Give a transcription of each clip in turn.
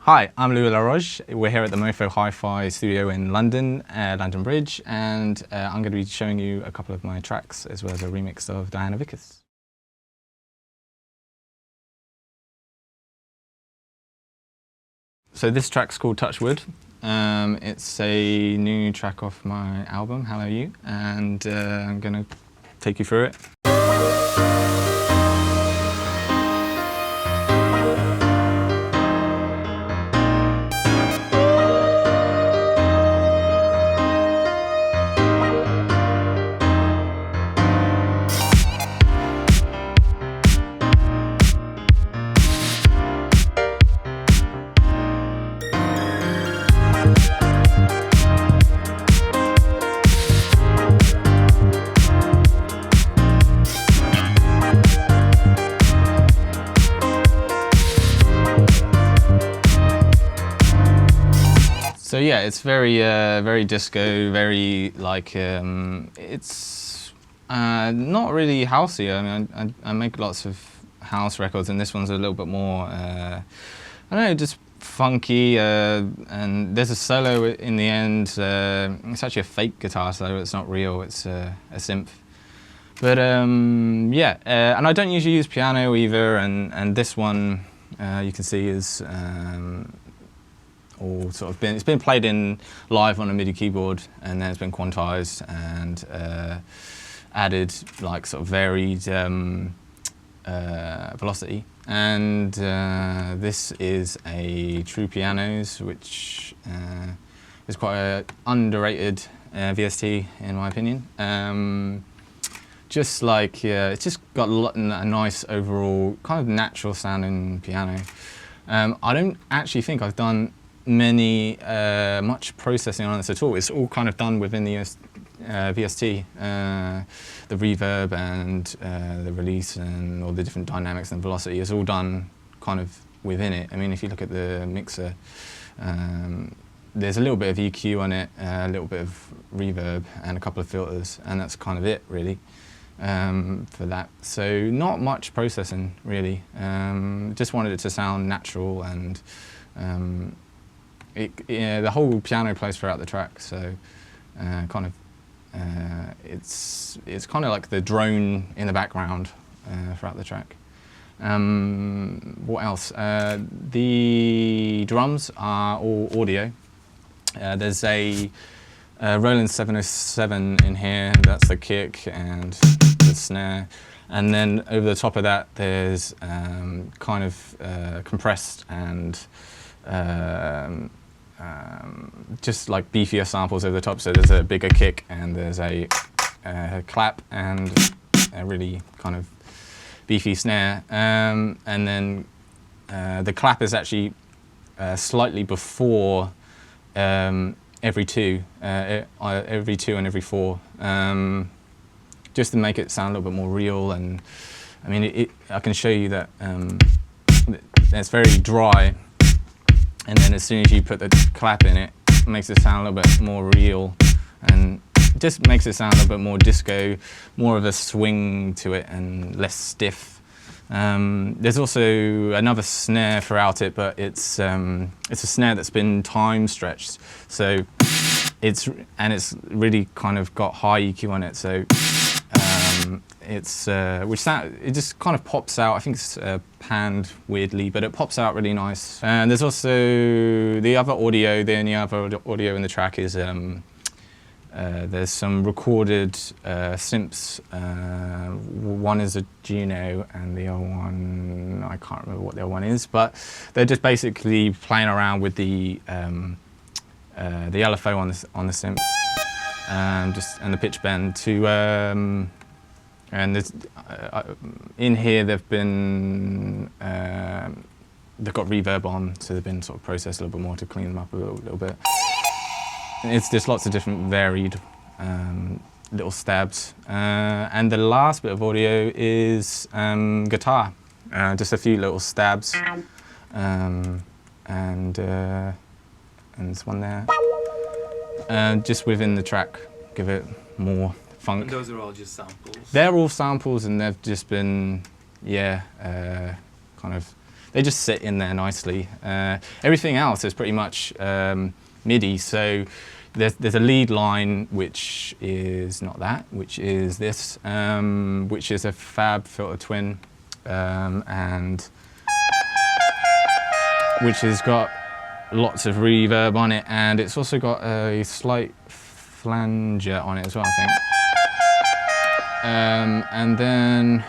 Hi, I'm Louis La Roche. We're here at the MofoHifi studio in London, London Bridge, and I'm going to be showing you a couple of my tracks as well as a remix of Diana Vickers. So this track's called Touchwood. It's a new track off my album, Hello You, and I'm going to take you through it. So yeah, it's very disco, very like, it's not really housey. I mean, I make lots of house records, and this one's a little bit more, I don't know, just funky, and there's a solo in the end. It's actually a fake guitar solo, it's not real, it's a synth. But yeah, and I don't usually use piano either, and this one, you can see is, all sort of it's been played in live on a MIDI keyboard, and then it's been quantized and added like sort of varied velocity. And this is a True Pianos, which is quite an underrated VST in my opinion. Just like, it's just got a nice overall kind of natural sounding piano. I don't actually think I've done much processing on this at all. It's all kind of done within the VST, the reverb and the release and all the different dynamics and velocity is all done kind of within it. I mean, if you look at the mixer, there's a little bit of EQ on it, a little bit of reverb and a couple of filters, and that's kind of it really for that. So not much processing really, just wanted it to sound natural, and the whole piano plays throughout the track, so kind of it's kind of like the drone in the background throughout the track. What else? The drums are all audio. There's a Roland 707 in here, that's the kick and the snare. And then over the top of that there's kind of compressed and just like beefier samples over the top, so there's a bigger kick and there's a clap and a really kind of beefy snare, and then the clap is actually slightly before every two and every four, just to make it sound a little bit more real. And I mean, I can show you that it's very dry, and then as soon as you put the clap in, it makes it sound a little bit more real, and just makes it sound a little bit more disco, more of a swing to it and less stiff. There's also another snare throughout it, but it's a snare that's been time stretched, so it's really kind of got high EQ on it, so it just kind of pops out. I think it's panned weirdly, but it pops out really nice. And there's also the other audio. The only other audio in the track is there's some recorded synths. One is a Juno, and the other one, I can't remember what the other one is, but they're just basically playing around with the LFO on the synth, and the pitch bend to. And there's, in here they've got reverb on, so they've been sort of processed a little bit more to clean them up a little bit. It's just lots of different varied little stabs. And the last bit of audio is guitar, just a few little stabs, and this one there. Just within the track, give it more funk. And those are all just samples? They're all samples, and they've just been, yeah, kind of they just sit in there nicely. Everything else is pretty much MIDI. So there's a lead line which is not that, which is this, which is a Fab Filter Twin, and which has got lots of reverb on it, and it's also got a slight flanger on it as well, I think. And then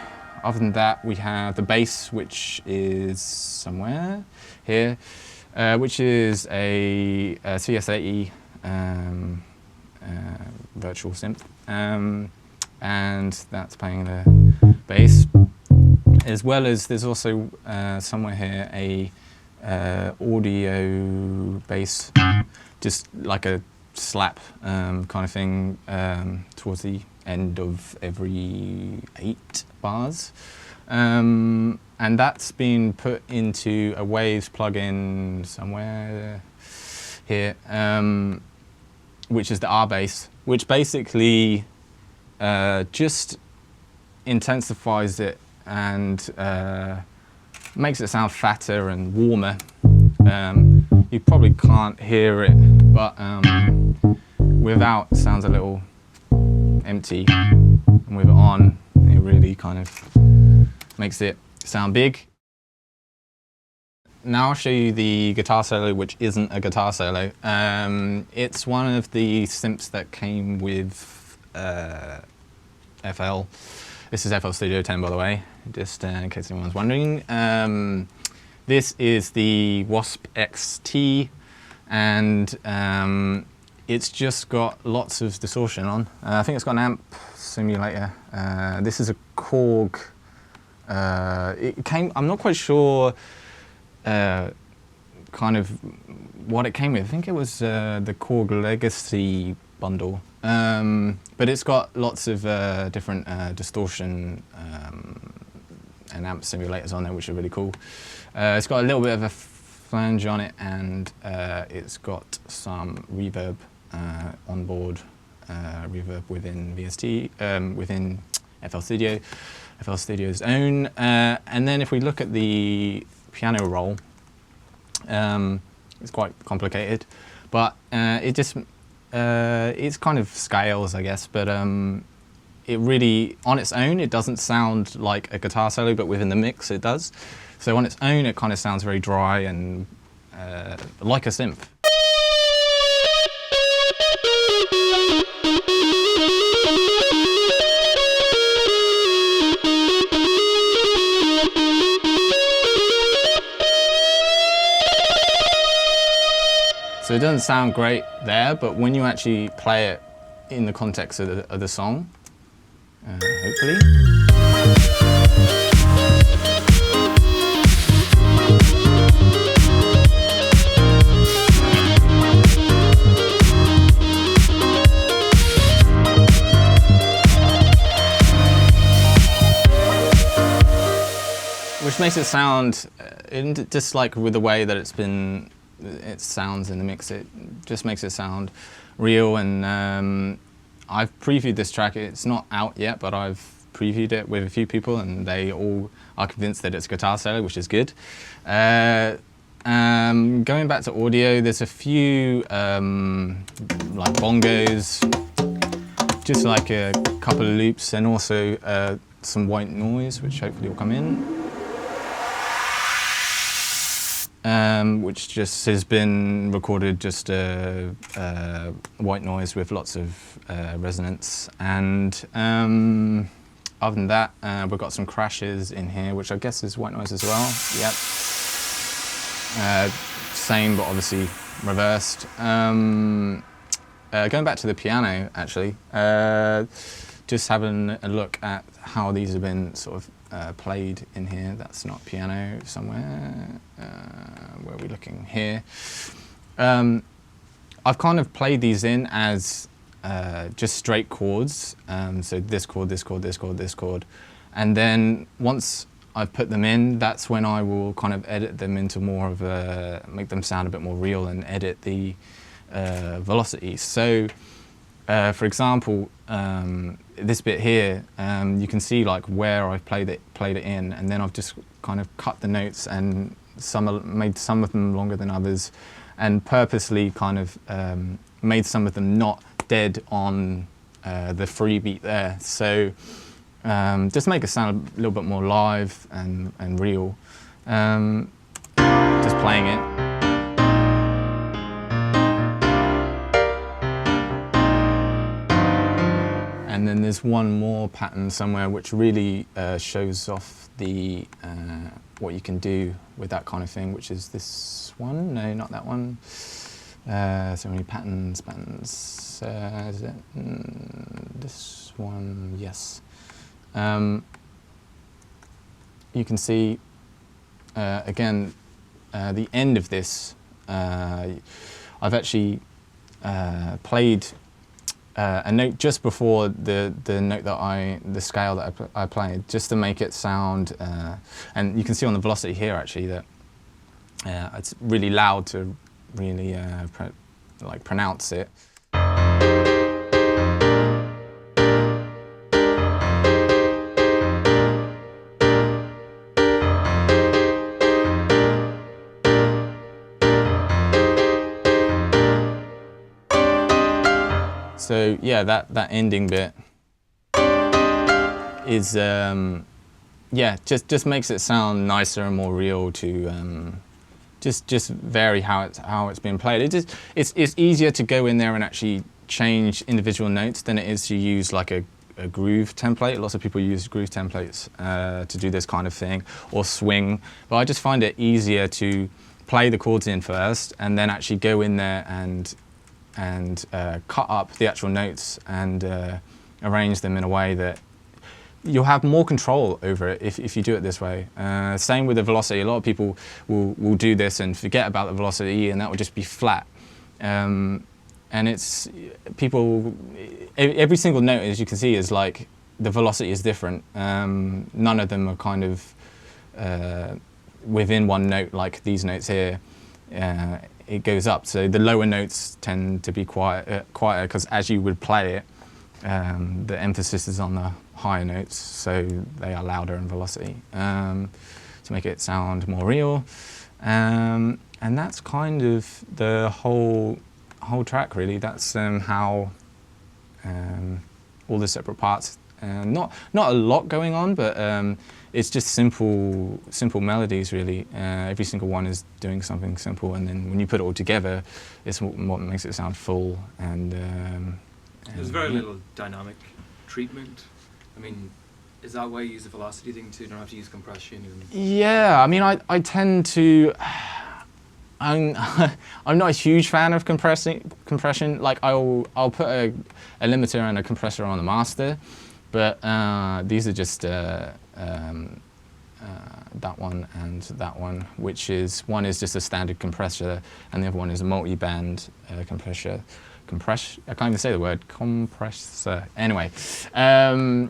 other than that, we have the bass, which is somewhere here, which is a CS80 virtual synth, and that's playing the bass, as well as there's also somewhere here a audio bass, just like a slap kind of thing towards the end of every 8 bars, and that's been put into a Waves plugin somewhere here, which is the R bass, which basically just intensifies it and makes it sound fatter and warmer. You probably can't hear it, but without it sounds a little empty, and with it on, it really kind of makes it sound big. Now I'll show you the guitar solo, which isn't a guitar solo. It's one of the synths that came with FL. This is FL Studio 10, by the way, just in case anyone's wondering. This is the Wasp XT, and it's just got lots of distortion on. I think it's got an amp simulator. This is a Korg. I'm not quite sure kind of what it came with. I think it was the Korg Legacy bundle. But it's got lots of different distortion and amp simulators on there, which are really cool. It's got a little bit of a flange on it, and it's got some reverb on board, reverb within VST, within FL Studio's own. And then if we look at the piano roll, it's quite complicated, but it just it's kind of scales, I guess, but it really, on its own, it doesn't sound like a guitar solo, but within the mix it does. So on its own, it kind of sounds very dry and like a synth. So it doesn't sound great there, but when you actually play it in the context of the song, hopefully. Which makes it sound, just like with the way that it sounds in the mix, it just makes it sound real. And I've previewed this track. It's not out yet, but I've previewed it with a few people, and they all are convinced that it's a guitar solo, which is good. Going back to audio, there's a few like bongos, just like a couple of loops, and also some white noise, which hopefully will come in. Which just has been recorded, just white noise with lots of resonance. And other than that, we've got some crashes in here, which I guess is white noise as well. Yep. Same, but obviously reversed. Going back to the piano, actually, just having a look at how these have been sort of played in here. That's not piano somewhere. Where are we looking here? I've kind of played these in as just straight chords. So this chord, this chord, this chord, this chord. And then once I've put them in, that's when I will kind of edit them into more of a, make them sound a bit more real and edit the velocity. So for example, this bit here, you can see like where I've played it in, and then I've just kind of cut the notes and made some of them longer than others, and purposely kind of made some of them not dead on the free beat there. So just make it sound a little bit more live and real. Just playing it. And then there's one more pattern somewhere which really shows off the what you can do with that kind of thing, which is this one. No, not that one. So many patterns. Is it this one? Yes. You can see again the end of this. I've actually played a note just before the note that the scale that I played, just to make it sound, and you can see on the velocity here actually that it's really loud to really pronounce it. So yeah, that ending bit is yeah, just makes it sound nicer and more real to just vary how it's being played. It's easier to go in there and actually change individual notes than it is to use like a groove template. Lots of people use groove templates to do this kind of thing, or swing. But I just find it easier to play the chords in first and then actually go in there and cut up the actual notes and arrange them in a way that you'll have more control over it if you do it this way. Same with the velocity. A lot of people will do this and forget about the velocity, and that will just be flat. And it's people. Every single note, as you can see, is like the velocity is different. None of them are kind of within one note like these notes here. It goes up, so the lower notes tend to be quieter because as you would play it, the emphasis is on the higher notes, so they are louder in velocity to make it sound more real. And that's kind of the whole track, really. That's how all the separate parts. Not a lot going on, but it's just simple melodies, really. Every single one is doing something simple, and then when you put it all together, it's what makes it sound full. And there's very little dynamic treatment. I mean, is that why you use the velocity thing too? You don't have to use compression. Yeah, I mean, I tend to. I'm not a huge fan of compression. Like I'll put a limiter and a compressor on the master, but these are just that one and that one, which is one is just a standard compressor, and the other one is a multi-band compressor. I can't even say the word compressor. Anyway, so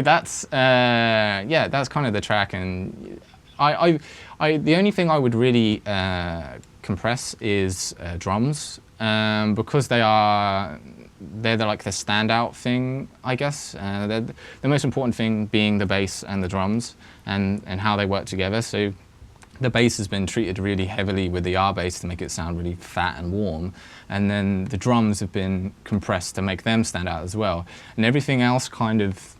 that's yeah, that's kind of the track, and the only thing I would really compress is drums, because they're like the standout thing, I guess. The most important thing being the bass and the drums and how they work together. So the bass has been treated really heavily with the R bass to make it sound really fat and warm, and then the drums have been compressed to make them stand out as well. And everything else kind of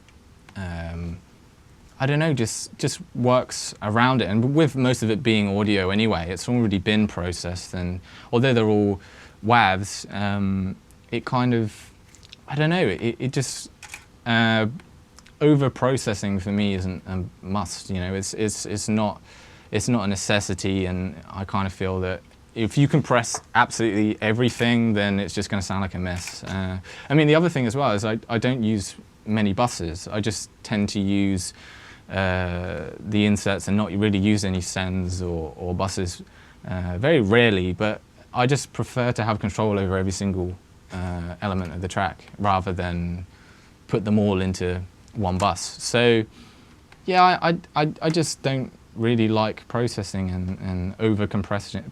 I don't know, just works around it. And with most of it being audio anyway, it's already been processed, and although they're all WAVs, it kind of, I don't know, it just over processing for me isn't a must. You know, it's not a necessity, and I kind of feel that if you compress absolutely everything, then it's just going to sound like a mess. I mean, the other thing as well is I don't use many buses. I just tend to use the inserts and not really use any sends or buses, very rarely, but I just prefer to have control over every single element of the track rather than put them all into one bus. So yeah, I just don't really like processing and over compression.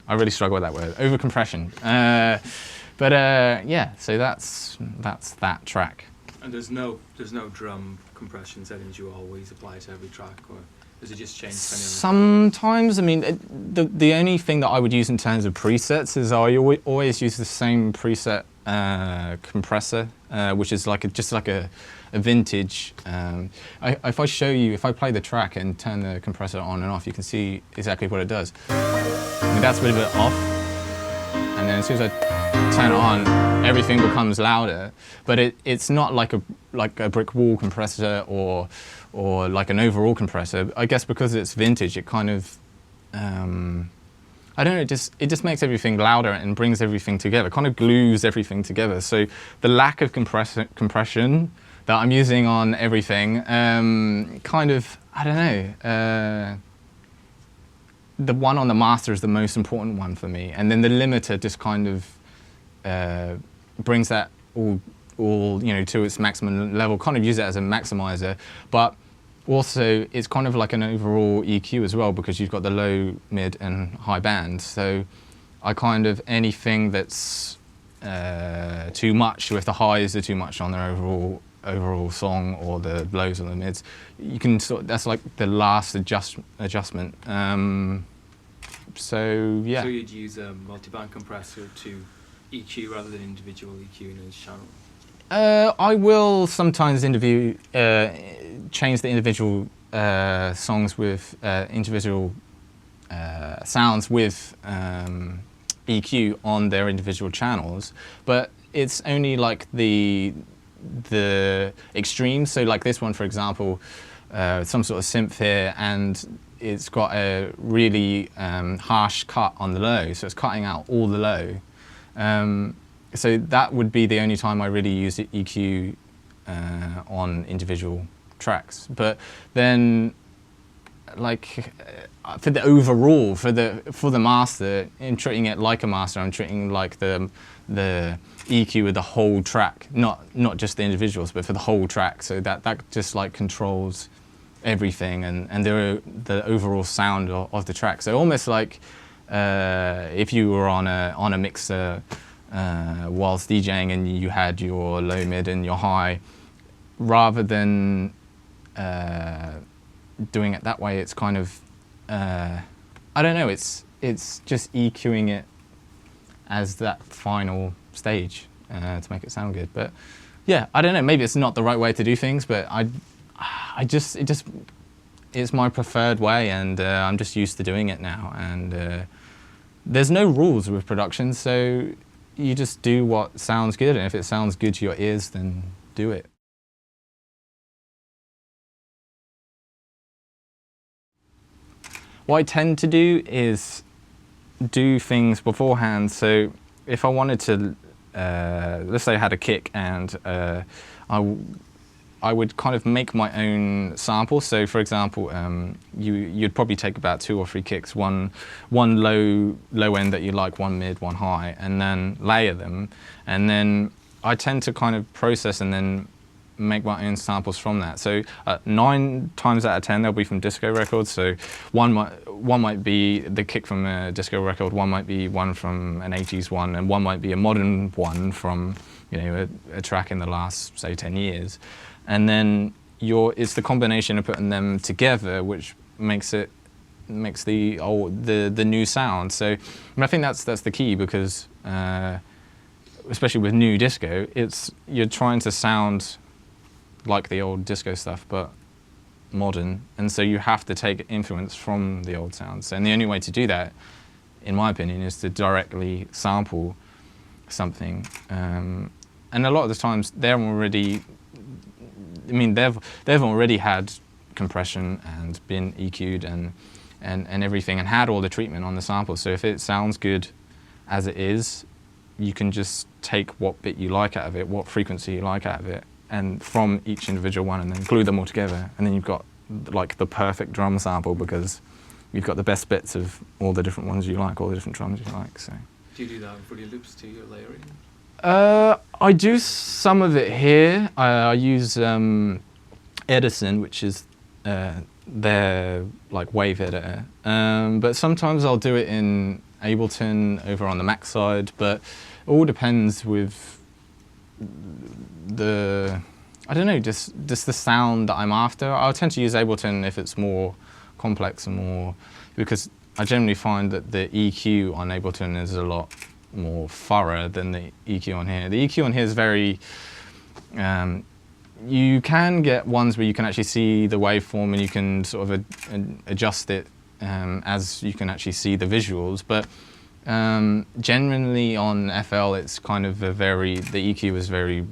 I really struggle with that word, over compression. But yeah, so that's that track. And there's no drum compression settings you always apply to every track, or does it just change depending on Sometimes, I mean, the only thing that I would use in terms of presets is I always use the same preset compressor, which is just like a vintage. If I show you, if I play the track and turn the compressor on and off, you can see exactly what it does. I mean, that's a bit off, and then as soon as I turn it on, everything becomes louder. But it's not like a brick wall compressor or like an overall compressor. I guess because it's vintage, it kind of I don't know. It just makes everything louder and brings everything together. Kind of glues everything together. So the lack of compression that I'm using on everything, kind of, I don't know. The one on the master is the most important one for me, and then the limiter just kind of brings that all to its maximum level. Kind of use it as a maximizer, but also it's kind of like an overall EQ as well, because you've got the low, mid, and high band. So I kind of anything that's too much, with the highs are too much on their overall song, or the lows or the mids, you can that's like the last adjustment. So yeah. So you'd use a multi-band compressor to EQ rather than individual EQ in each channel? I will sometimes change the individual songs with individual sounds with EQ on their individual channels, but it's only like the extremes. So like this one, for example, some sort of synth here, and it's got a really harsh cut on the low, so it's cutting out all the low. So that would be the only time I really use EQ on individual tracks. But then, like for the overall, for the master, in treating it like a master, I'm treating like the EQ of the whole track, not just the individuals, but for the whole track. So that just like controls everything and the overall sound of the track. So almost like if you were on a mixer whilst DJing and you had your low, mid, and your high, rather than doing it that way, it's kind of I don't know. It's just EQing it as that final stage to make it sound good. But yeah, I don't know. Maybe it's not the right way to do things, but it's my preferred way, and I'm just used to doing it now. And there's no rules with production, so you just do what sounds good, and if it sounds good to your ears, then do it. What I tend to do is do things beforehand. So if I wanted to, let's say I had a kick, and I would kind of make my own sample. So for example, you'd probably take about 2 or 3 kicks, one low end that you like, one mid, one high, and then layer them. And then I tend to kind of process and then make my own samples from that. So 9 times out of 10 they'll be from disco records. So one might be the kick from a disco record, one might be one from an 80s one, and one might be a modern one from a track in the last, say, 10 years. And then it's the combination of putting them together which makes the new sound. So I think that's the key, because especially with new disco, you're trying to sound like the old disco stuff but modern, and so you have to take influence from the old sounds. And the only way to do that, in my opinion, is to directly sample something. And a lot of the times they've already had compression and been EQ'd and everything, and had all the treatment on the sample. So if it sounds good as it is, you can just take what bit you like out of it, what frequency you like out of it, and from each individual one, and then glue them all together. And then you've got like the perfect drum sample, because you've got the best bits of all the different ones you like, all the different drums you like. So. Do you do that for your loops too, your layering? I do some of it here. I use Edison, which is their like wave editor. But sometimes I'll do it in Ableton over on the Mac side. But it all depends with the I don't know, just the sound that I'm after. I'll tend to use Ableton if it's more complex and more, because I generally find that the EQ on Ableton is a lot more thorough than the EQ on here. The EQ on here is very, you can get ones where you can actually see the waveform and you can sort of adjust it as you can actually see the visuals, but generally on FL it's kind of the EQ is very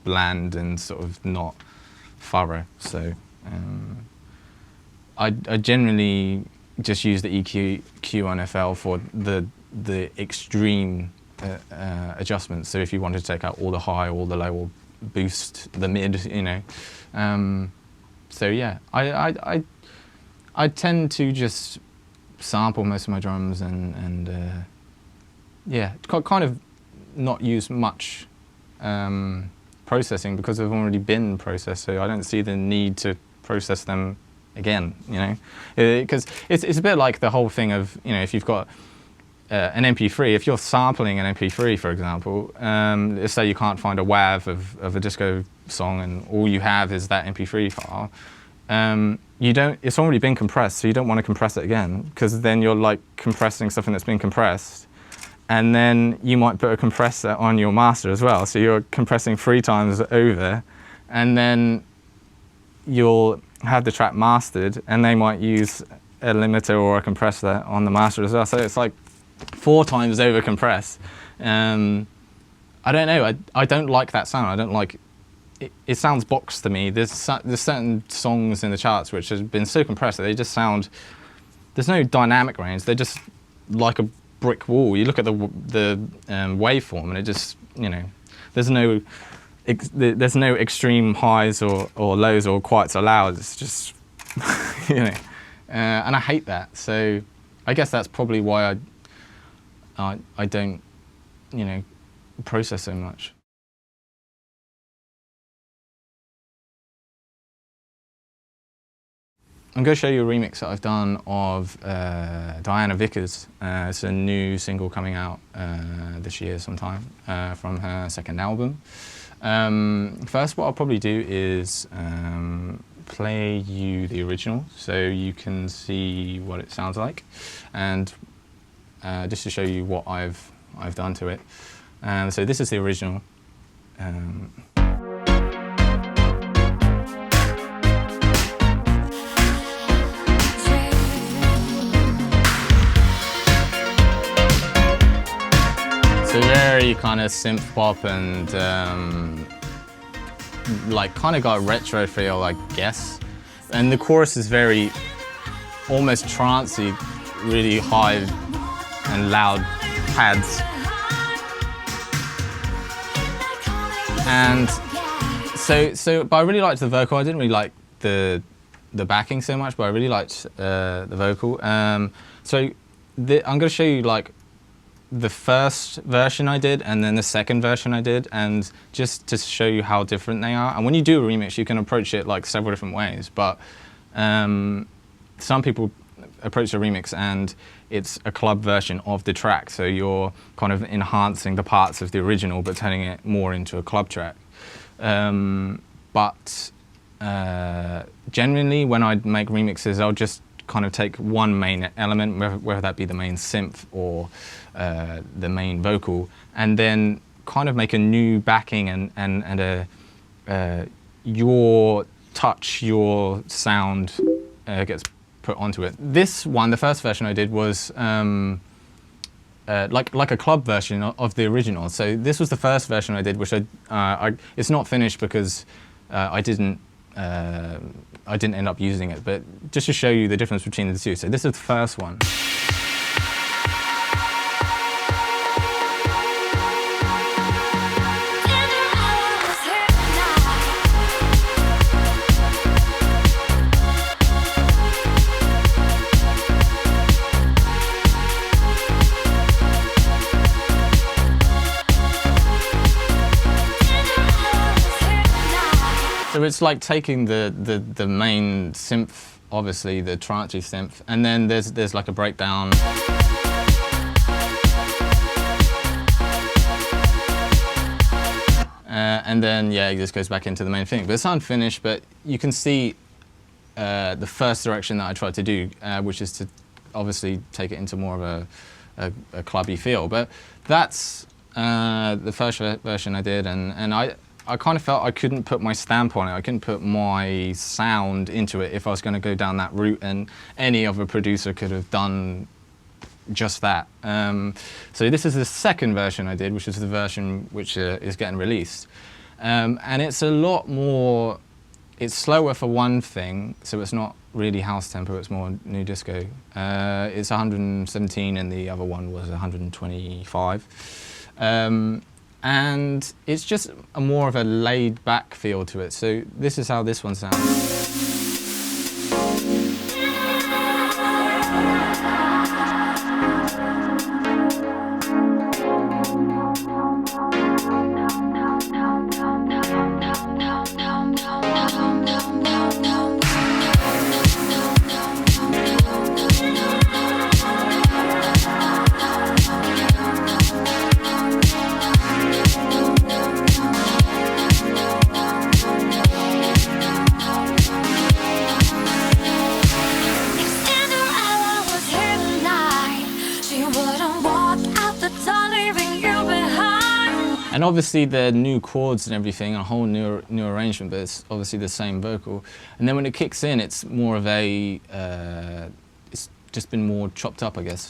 bland and sort of not thorough. So I generally just use the EQ on FL for the extreme adjustments. So if you wanted to take out all the high, all the low, or boost the mid, you know. So yeah, I tend to just sample most of my drums and yeah, kind of not use much processing because they've already been processed, so I don't see the need to process them again, you know. Because it's a bit like the whole thing of, you know, if you've got an MP3, if you're sampling an MP3, for example, let's say you can't find a WAV of a disco song and all you have is that MP3 file, it's already been compressed, so you don't want to compress it again, because then you're like compressing something that's been compressed, and then you might put a compressor on your master as well, so you're compressing 3 times over, and then you'll have the track mastered, and they might use a limiter or a compressor on the master as well, so it's like 4 times over compressed. I don't know, I don't like that sound. I don't like it sounds boxed to me. There's certain songs in the charts which have been so compressed that they just sound, there's no dynamic range, they're just like a brick wall. You look at the waveform and it just, you know, there's no extreme highs or lows or quiets or louds. It's just, you know, and I hate that. So I guess that's probably why I don't, you know, process so much. I'm going to show you a remix that I've done of Diana Vickers. It's a new single coming out this year sometime from her second album. First, what I'll probably do is play you the original so you can see what it sounds like, and just to show you what I've done to it. So this is the original. So very kind of synth pop and like kind of got retro feel, I guess. And the chorus is very almost trancey, really high and loud pads. And so but I really liked the vocal. I didn't really like the backing so much, but I really liked the vocal. So I'm going to show you like the first version I did and then the second version I did, and just to show you how different they are. And when you do a remix, you can approach it like several different ways, but some people approach a remix and it's a club version of the track, so you're kind of enhancing the parts of the original but turning it more into a club track. But generally when I make remixes, I'll just kind of take one main element, whether that be the main synth or the main vocal, and then kind of make a new backing and your touch, your sound gets put onto it. This one, the first version I did was like a club version of the original. So this was the first version I did, which it's not finished because I didn't end up using it, but just to show you the difference between the two. So this is the first one. So it's like taking the main synth, obviously the trancey synth, and then there's like a breakdown. and then yeah, it just goes back into the main thing. But it's unfinished, but you can see the first direction that I tried to do, which is to obviously take it into more of a clubby feel. But that's the first version I did, and I kind of felt I couldn't put my stamp on it. I couldn't put my sound into it if I was going to go down that route, and any other producer could have done just that. So this is the second version I did, which is the version which is getting released. And it's a lot more, it's slower for one thing, so it's not really house tempo, it's more new disco. It's 117 and the other one was 125. And it's just a more of a laid back feel to it. So this is how this one sounds. And obviously the new chords and everything, a whole new arrangement, but it's obviously the same vocal. And then when it kicks in, it's more of a, it's just been more chopped up, I guess.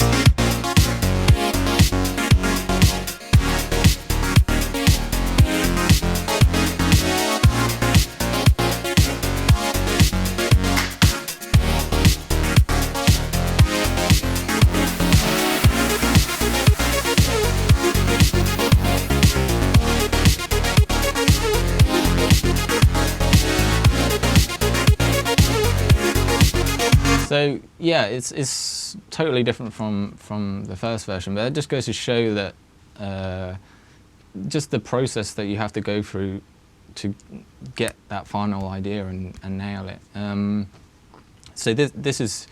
So yeah, it's totally different from the first version, but it just goes to show that just the process that you have to go through to get that final idea and nail it. So this is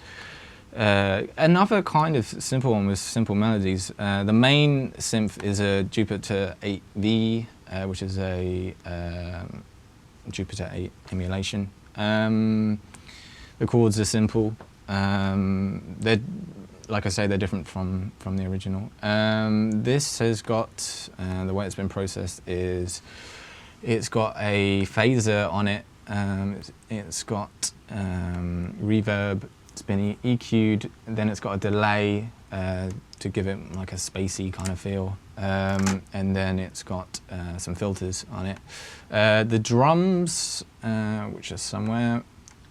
another kind of simple one with simple melodies. The main synth is a Jupiter 8V, which is a Jupiter 8 emulation. The chords are simple. They're, like I say, they're different from the original. This has got, the way it's been processed is, it's got a phaser on it. It's got reverb. It's been EQ'd. Then it's got a delay to give it like a spacey kind of feel. And then it's got some filters on it. The drums, which are somewhere,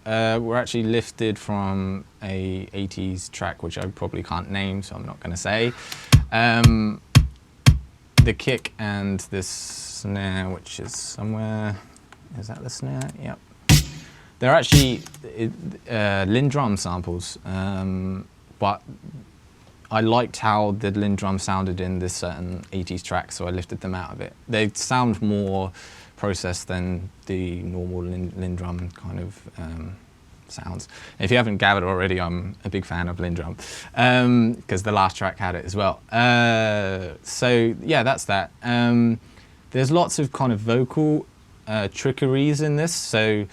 were actually lifted from a 80s track, which I probably can't name, so I'm not going to say. The kick and this snare, which is somewhere, is that the snare? Yep. They're actually Lindrum samples, but I liked how the Lindrum sounded in this certain 80s track, so I lifted them out of it. They sound more processed than the normal Lindrum kind of sounds. If you haven't gathered already, I'm a big fan of Lindrum, because the last track had it as well. So yeah, that's that. There's lots of kind of vocal trickeries in this. So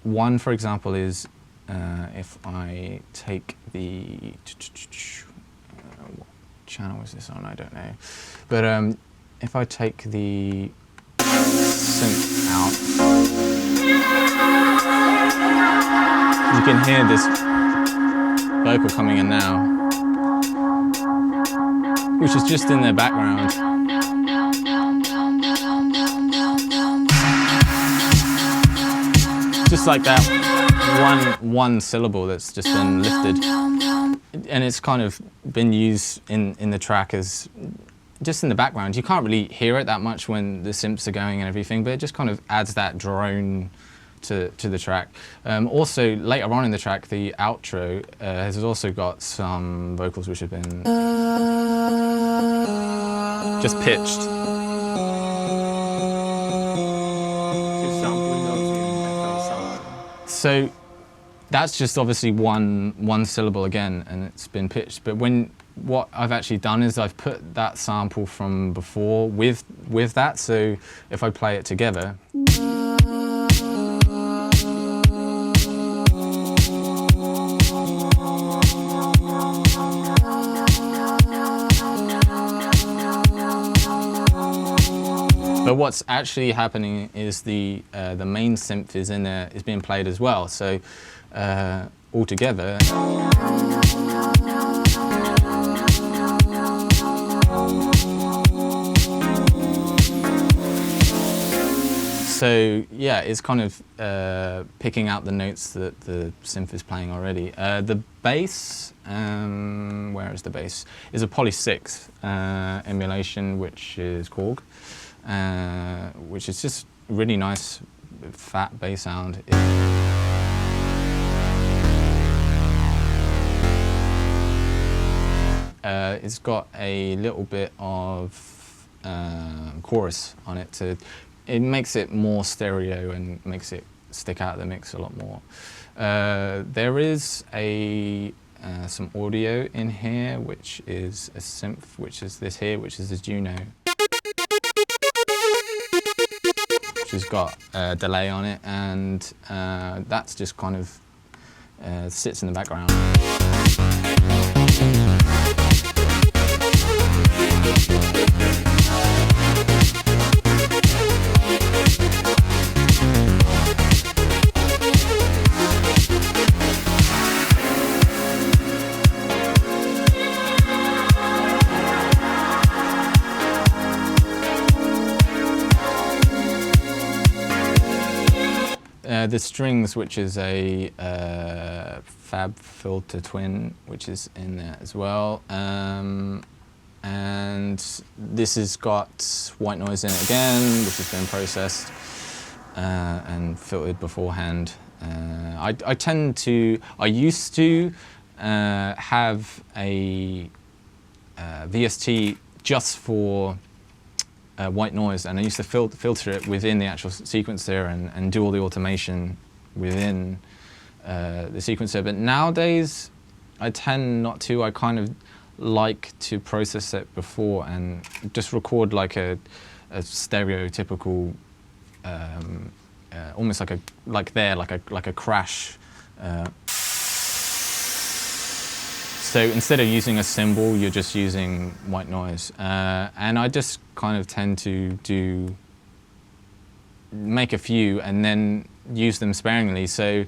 one, for example, is if I take the what channel is this on? I don't know. But if I take the synth out, you can hear this vocal coming in now, which is just in the background. Just like that one syllable that's just been lifted. And it's kind of been used in the track as just in the background. You can't really hear it that much when the synths are going and everything, but it just kind of adds that drone to the track. Also, later on in the track, the outro has also got some vocals which have been just pitched. So that's just obviously one syllable again, and it's been pitched. But when what I've actually done is I've put that sample from before with that, so if I play it together. But what's actually happening is the main synth is in there, is being played as well. So all together. So yeah, it's kind of picking out the notes that the synth is playing already. The bass, where is the bass? Is a Poly 6 emulation, which is Korg, which is just really nice, fat bass sound. It's got a little bit of chorus on it it makes it more stereo and makes it stick out of the mix a lot more. There is some audio in here, which is a synth, which is this here, which is a Juno, which has got a delay on it, and that's just kind of sits in the background. The strings, which is a Fab Filter Twin, which is in there as well. And this has got white noise in it again, which has been processed and filtered beforehand. I used to have a VST just for white noise, and I used to filter it within the actual sequencer and do all the automation within the sequencer. But nowadays, I tend not to. I kind of like to process it before and just record like a stereotypical, almost like a crash. So instead of using a cymbal, you're just using white noise. And I just kind of tend to make a few and then use them sparingly. So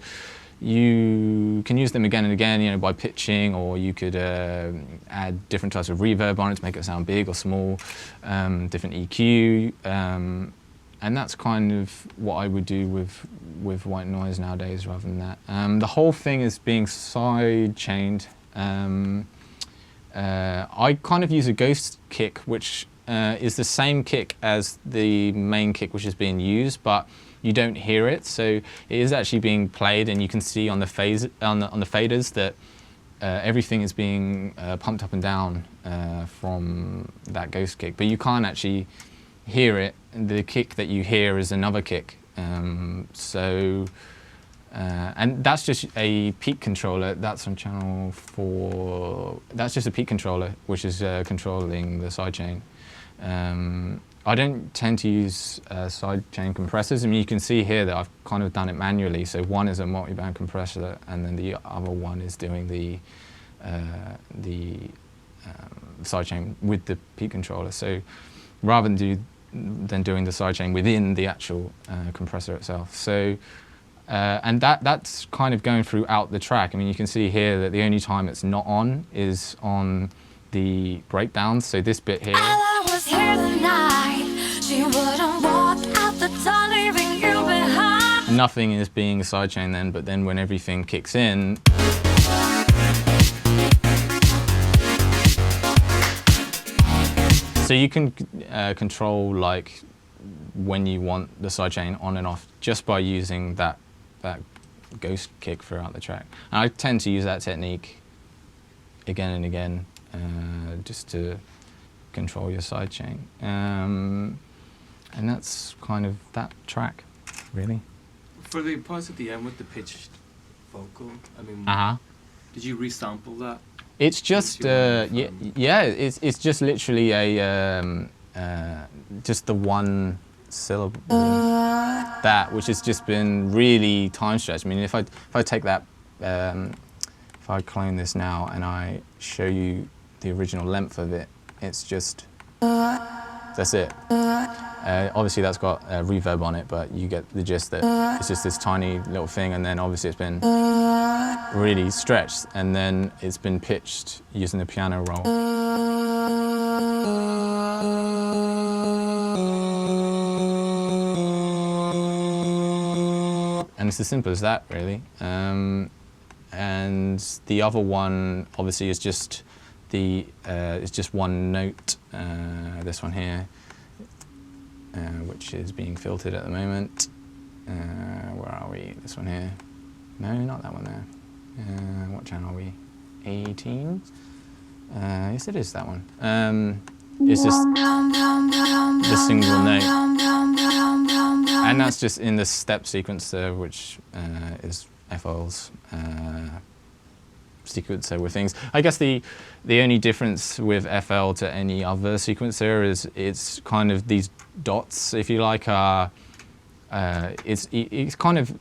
you can use them again and again, by pitching, or you could add different types of reverb on it to make it sound big or small, different EQ. And that's kind of what I would do with white noise nowadays rather than that. The whole thing is being side-chained. I kind of use a ghost kick, which is the same kick as the main kick which is being used, but you don't hear it. So it is actually being played, and you can see on the faders that everything is being pumped up and down from that ghost kick, but you can't actually hear it. The kick that you hear is another kick. And that's just a peak controller. That's on channel 4. That's just a peak controller, which is controlling the sidechain. I don't tend to use sidechain compressors. I mean, you can see here that I've kind of done it manually. So one is a multi-band compressor, and then the other one is doing the sidechain with the peak controller. So rather than doing the sidechain within the actual compressor itself. So. And that's kind of going throughout the track. I mean, you can see here that the only time it's not on is on the breakdowns. So this bit here. I was here tonight. She wouldn't walk out the door, leaving you behind. Nothing is being sidechained then, but then when everything kicks in, so you can control like when you want the sidechain on and off just by using that ghost kick throughout the track. And I tend to use that technique again and again just to control your sidechain. And that's kind of that track, really. For the parts at the end with the pitched vocal, I mean, Uh-huh. did you resample that? It's just yeah. It's just literally a just the one syllable that, which has just been really time stretched. I mean, if I take that, if I clone this now and I show you the original length of it, it's just that's it. Obviously that's got reverb on it, but you get the gist that it's just this tiny little thing, and then obviously it's been really stretched, and then it's been pitched using the piano roll. And it's as simple as that, really. And the other one obviously is just it's just one note, this one here, which is being filtered at the moment. Where are we? This one here. No, not that one there. What channel are we? 18? Yes, it is that one. It's just the single note. And that's just in the step sequencer, which is FL's sequencer with things. I guess the only difference with FL to any other sequencer is it's kind of these dots, if you like, are it's kind of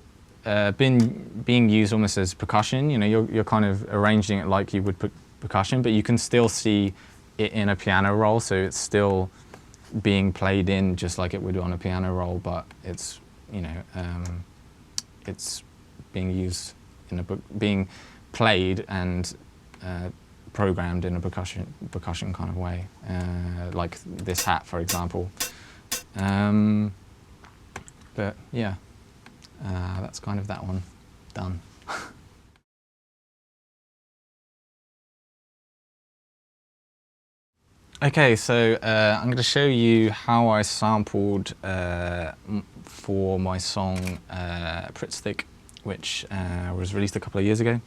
being used almost as percussion. You know, you're kind of arranging it like you would percussion, but you can still see it in a piano roll, so it's still being played in just like it would on a piano roll, but it's, you know, it's being used in being played and programmed in a percussion kind of way, like this hat, for example. But yeah, that's kind of that one done. Okay, so I'm going to show you how I sampled for my song Pritzstick, which was released a couple of years ago.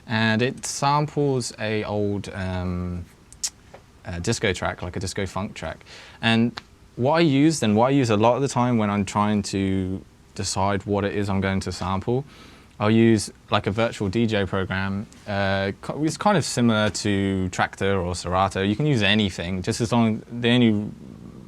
And it samples a old disco track, like a disco funk track. And what I use a lot of the time when I'm trying to decide what it is I'm going to sample, I'll use like a virtual DJ program. It's kind of similar to Tractor or Serato. You can use anything, just as long as the only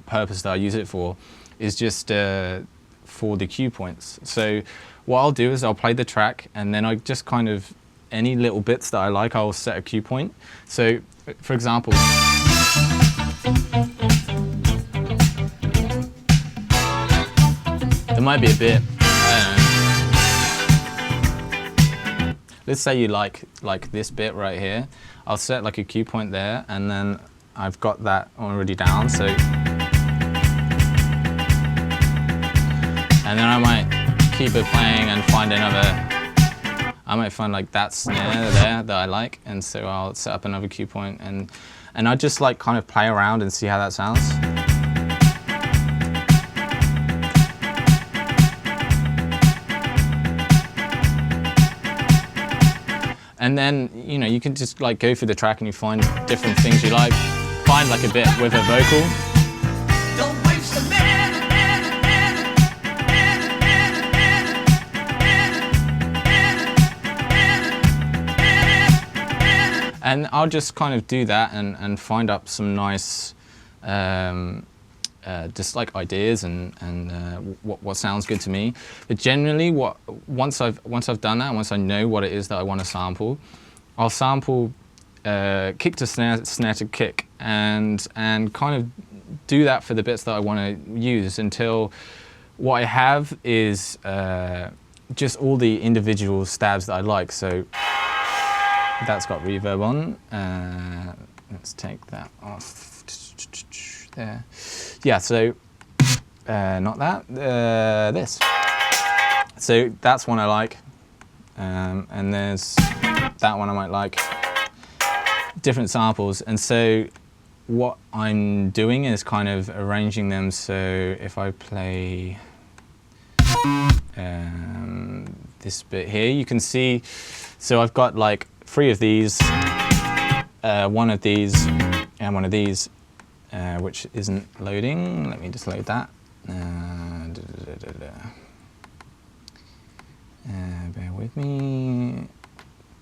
purpose that I use it for is just for the cue points. So what I'll do is I'll play the track, and then I just kind of, any little bits that I like, I'll set a cue point. So for example, there might be a bit, let's say you like this bit right here. I'll set like a cue point there, and then I've got that already down. So, and then I might keep it playing and find another. I might find like that snare there that I like, and so I'll set up another cue point, and I just like kind of play around and see how that sounds. And then, you know, you can just like go through the track and you find different things you like. Find like a bit with a vocal. Don't waste a minute. And I'll just kind of do that and find up some nice just like ideas and what sounds good to me. But generally, once I've done that, once I know what it is that I want to sample, I'll sample kick to snare, snare to kick, and kind of do that for the bits that I want to use until what I have is just all the individual stabs that I like. So that's got reverb on. Let's take that off. There. Yeah, so not that, this. So that's one I like, and there's that one I might like. Different samples, and so what I'm doing is kind of arranging them. So if I play this bit here, you can see, so I've got like 3 of these, one of these, and one of these. Which isn't loading. Let me just load that. Bear with me.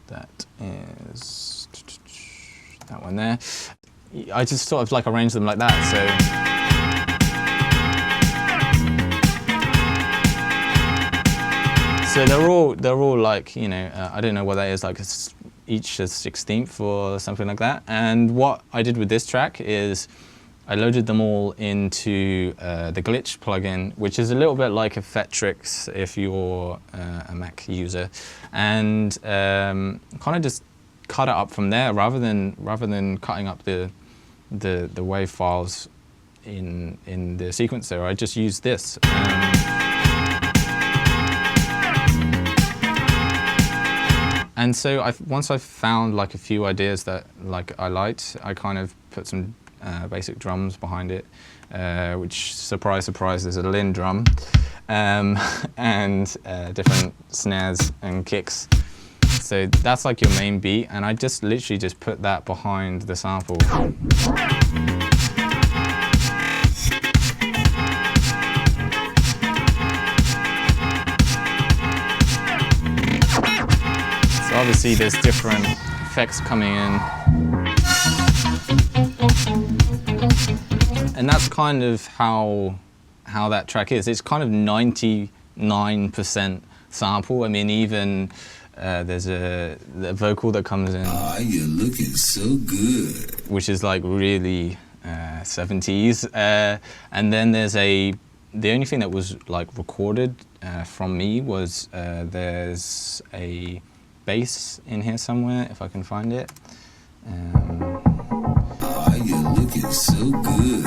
That is that one there. I just sort of like arrange them like that. So they're all like, you know, I don't know what that is, like each a 16th or something like that. And what I did with this track is I loaded them all into the Glitch plugin, which is a little bit like Effectrix if you're a Mac user, and kind of just cut it up from there rather than cutting up the wave files in the sequencer. I just used this. And so once I found like a few ideas that like I liked, I kind of put some basic drums behind it, which, surprise, surprise, is a Linn drum, and different snares and kicks. So that's like your main beat, and I just literally just put that behind the sample. So obviously there's different effects coming in. And that's kind of how that track is. It's kind of 99% sample. I mean, even there's the vocal that comes in. Oh, you're looking so good. Which is like really 70s. And then there's the only thing that was like recorded from me was there's a bass in here somewhere, if I can find it. Oh, you're looking so good.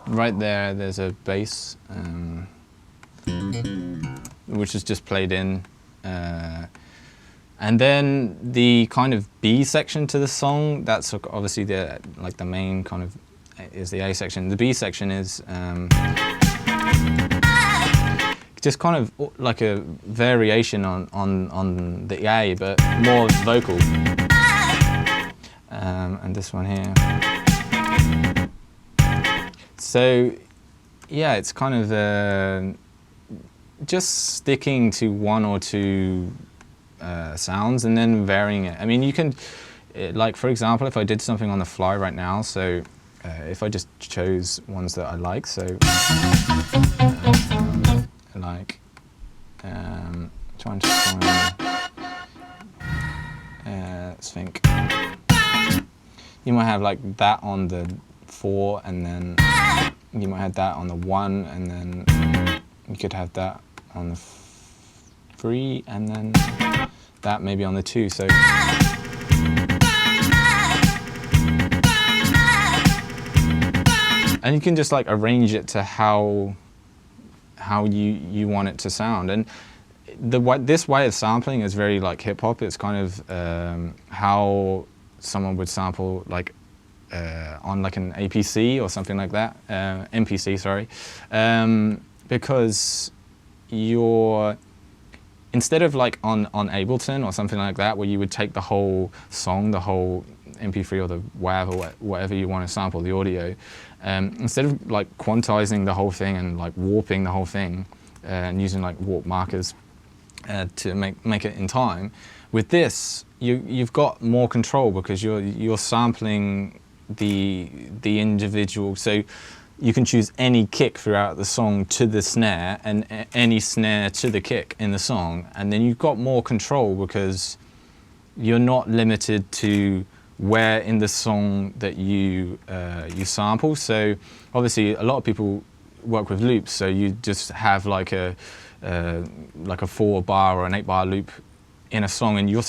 Right there's a bass, which is just played in. And then the kind of B section to the song, that's obviously the main kind of is the A section. The B section is just kind of like a variation on the A, but more vocal. And this one here. So yeah, it's kind of just sticking to one or two sounds and then varying it. I mean, you can, like for example, if I did something on the fly right now, so if I just chose ones that I like, so trying to find, let's think, you might have like that on the 4, and then you might have that on the 1, and then you could have that on the 3, and then that maybe on the 2. So and you can just like arrange it to how you want it to sound. And this way of sampling is very like hip hop. It's kind of how someone would sample like on like an APC or something like that, MPC, sorry, because instead of like on Ableton or something like that, where you would take the whole song, the whole MP3 or the WAV or whatever you want to sample, the audio, instead of like quantizing the whole thing and like warping the whole thing and using like warp markers to make it in time, with this you've got more control because you're sampling the individual. So you can choose any kick throughout the song to the snare and any snare to the kick in the song, and then you've got more control because you're not limited to where in the song that you sample. So obviously a lot of people work with loops, so you just have like a 4-bar or an 8-bar loop in a song, and you're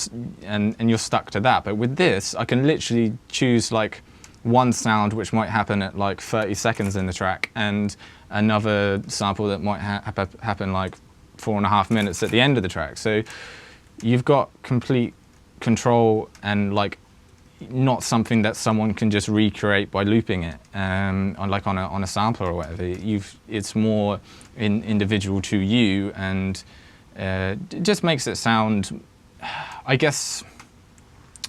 stuck to that. But with this, I can literally choose like one sound which might happen at like 30 seconds in the track, and another sample that might happen like 4.5 minutes at the end of the track. So you've got complete control, and like not something that someone can just recreate by looping it on a sampler or whatever. It's more individual to you, and it just makes it sound, I guess,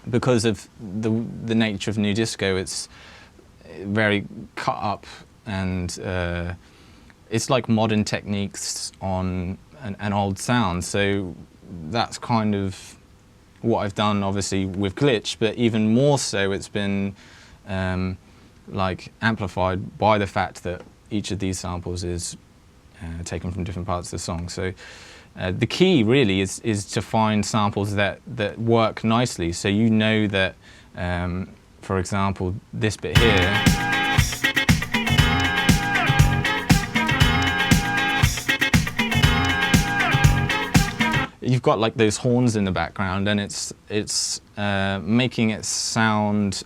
because of the nature of new disco, it's very cut up and it's like modern techniques on an old sound. So that's kind of what I've done, obviously, with Glitch, but even more so, it's been like amplified by the fact that each of these samples is taken from different parts of the song. So the key really is to find samples that work nicely. So you know that, for example, this bit here, you've got like those horns in the background, and it's making it sound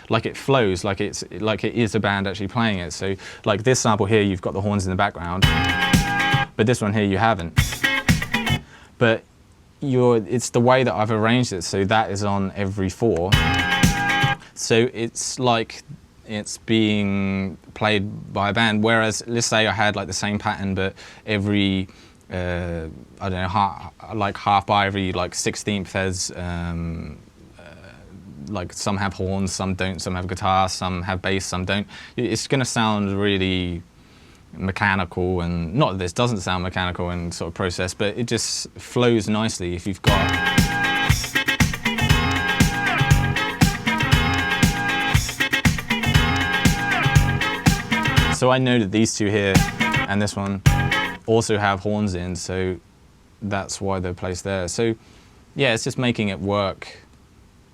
like it flows, like it is a band actually playing it. So like this sample here, you've got the horns in the background, but this one here you haven't. But it's the way that I've arranged it, so that is on every 4. So it's like it's being played by a band. Whereas let's say I had like the same pattern, but every I don't know, half bar, every like 16th has like some have horns, some don't, some have guitar, some have bass, some don't. It's going to sound really mechanical, and not that this doesn't sound mechanical and sort of process, but it just flows nicely if you've got. So I know that these two here and this one also have horns in, so that's why they're placed there. So yeah, it's just making it work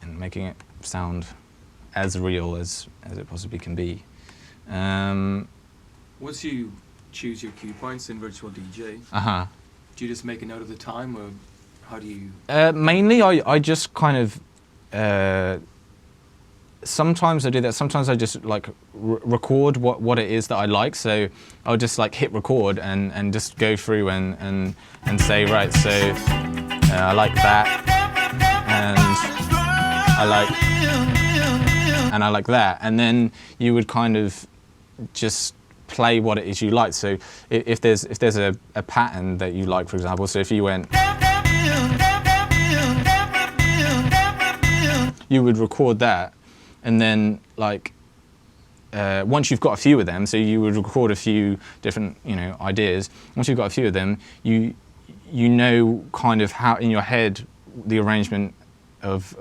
and making it sound as real as it possibly can be. Once you choose your cue points in Virtual DJ, do you just make a note of the time, or how do you? Mainly, I just kind of. Sometimes I do that. Sometimes I just like record what it is that I like. So I'll just like hit record and just go through and say, right, so I like that, and I like that, and then you would kind of just play what it is you like. So if there's a pattern that you like, for example, so if you went, you would record that. And then, like, once you've got a few of them, so you would record a few different, ideas. Once you've got a few of them, you know kind of how in your head the arrangement of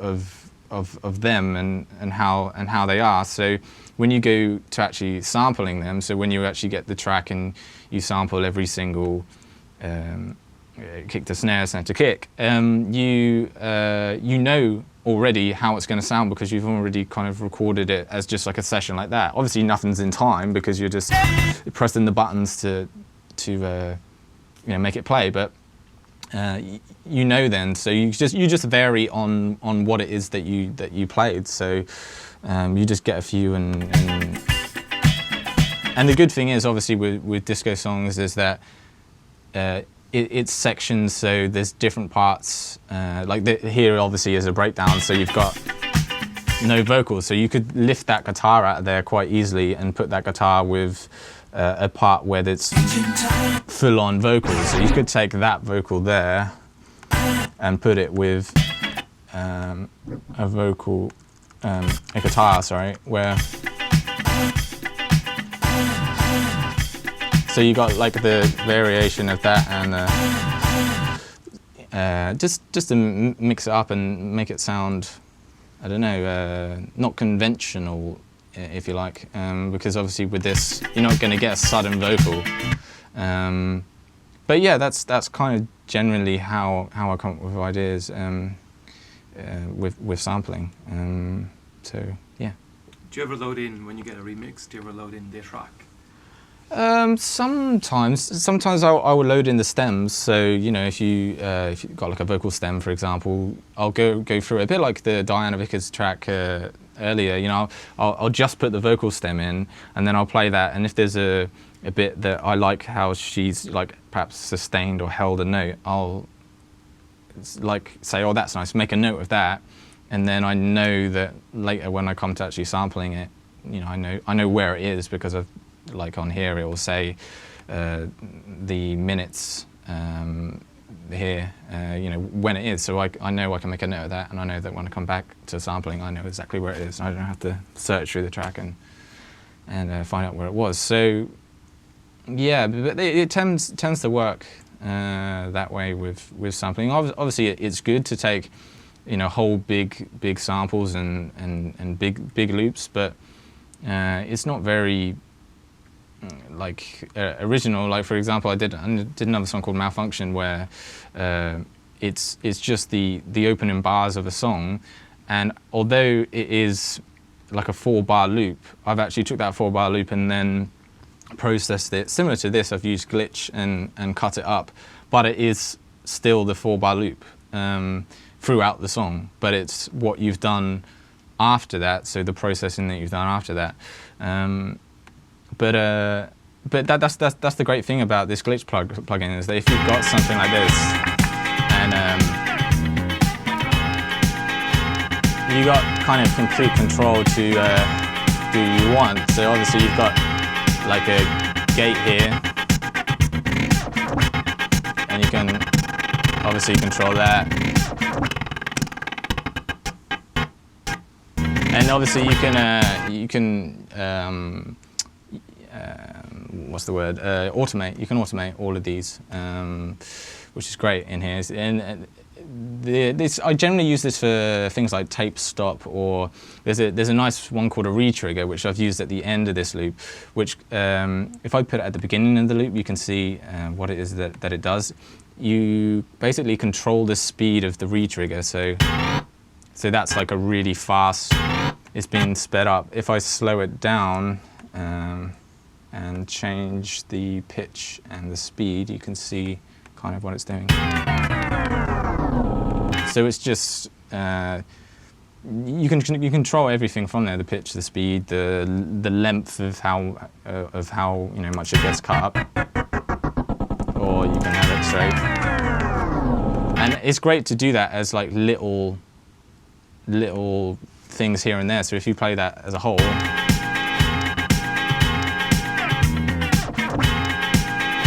them and how they are. So when you go to actually sampling them, so when you actually get the track and you sample every single kick to snare, snare to kick, you know already how it's going to sound because you've already kind of recorded it as just like a session like that. Obviously nothing's in time because you're just pressing the buttons to make it play, but you know then, so you just vary on what it is that you played. So you just get a few and the good thing is obviously with disco songs is that it's sections, so there's different parts. Here obviously is a breakdown, so you've got no vocals, so you could lift that guitar out of there quite easily and put that guitar with a part where it's full-on vocals. So you could take that vocal there and put it with a guitar, where. So you got like the variation of that, and just to mix it up and make it sound, I don't know, not conventional, if you like, because obviously with this you're not going to get a sudden vocal. But yeah, that's kind of generally how I come up with ideas with sampling. So yeah. Do you ever load in, when you get a remix, do you ever load in the track? Sometimes I will load in the stems. So if you've got like a vocal stem, for example, I'll go through it a bit like the Diana Vickers track earlier. I'll just put the vocal stem in, and then I'll play that. And if there's a bit that I like how she's like perhaps sustained or held a note, I'll like say, oh, that's nice, make a note of that, and then I know that later when I come to actually sampling it, I know where it is because I've. Like on here, it will say the minutes here, when it is. So I know I can make a note of that, and I know that when I come back to sampling, I know exactly where it is. I don't have to search through the track and find out where it was. So Yeah, but it tends to work that way with sampling. Obviously, it's good to take, whole big samples and big loops, but it's not very original. Like, for example, I did another song called Malfunction, where it's just the opening bars of a song, and although it is like a 4-bar loop, I've actually took that 4-bar loop and then processed it similar to this. I've used glitch and cut it up, but it is still the 4-bar loop throughout the song, but it's what you've done after that, so the processing that you've done after that. But that's the great thing about this glitch plugin, is that if you've got something like this and you got kind of complete control to do what you want. So obviously you've got like a gate here, and you can obviously control that. And obviously you can what's the word? Automate. You can automate all of these, which is great in here. And I generally use this for things like tape stop, or there's a nice one called a re-trigger, which I've used at the end of this loop, which if I put it at the beginning of the loop, you can see what it is that it does. You basically control the speed of the re-trigger, so that's like a really fast, it's being sped up. If I slow it down and change the pitch and the speed, you can see kind of what it's doing. So it's just you can control everything from there: the pitch, the speed, the length of how much it gets cut up, or you can have it straight. And it's great to do that as like little things here and there. So if you play that as a whole,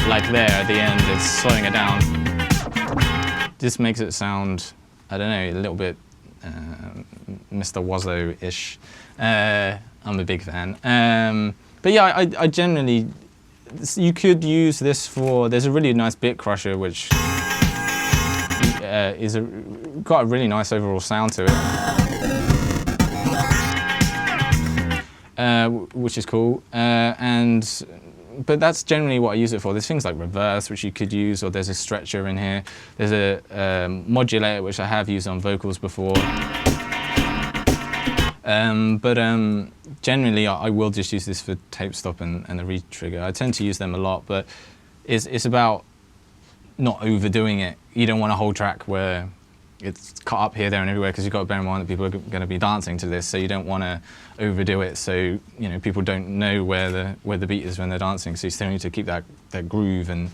like there at the end, it's slowing it down. This makes it sound, I don't know, a little bit Mr. Wazzo-ish. I'm a big fan. But yeah, I generally, you could use this for, there's a really nice bit crusher which got a really nice overall sound to it, which is cool. But that's generally what I use it for. There's things like reverse, which you could use, or there's a stretcher in here. There's a modulator, which I have used on vocals before. Generally, I will just use this for tape stop and the re-trigger. I tend to use them a lot, but it's about not overdoing it. You don't want a whole track where it's cut up here, there, and everywhere, because you've got to bear in mind that people are going to be dancing to this, so you don't want to overdo it, so people don't know where the beat is when they're dancing. So you still need to keep that groove and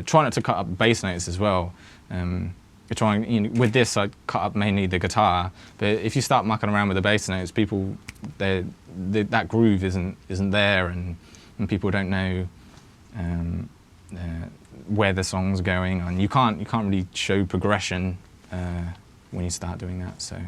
try not to cut up bass notes as well. With this, I cut up mainly the guitar, but if you start mucking around with the bass notes, that groove isn't there, and people don't know where the song's going, and you can't really show progression when you start doing that. So.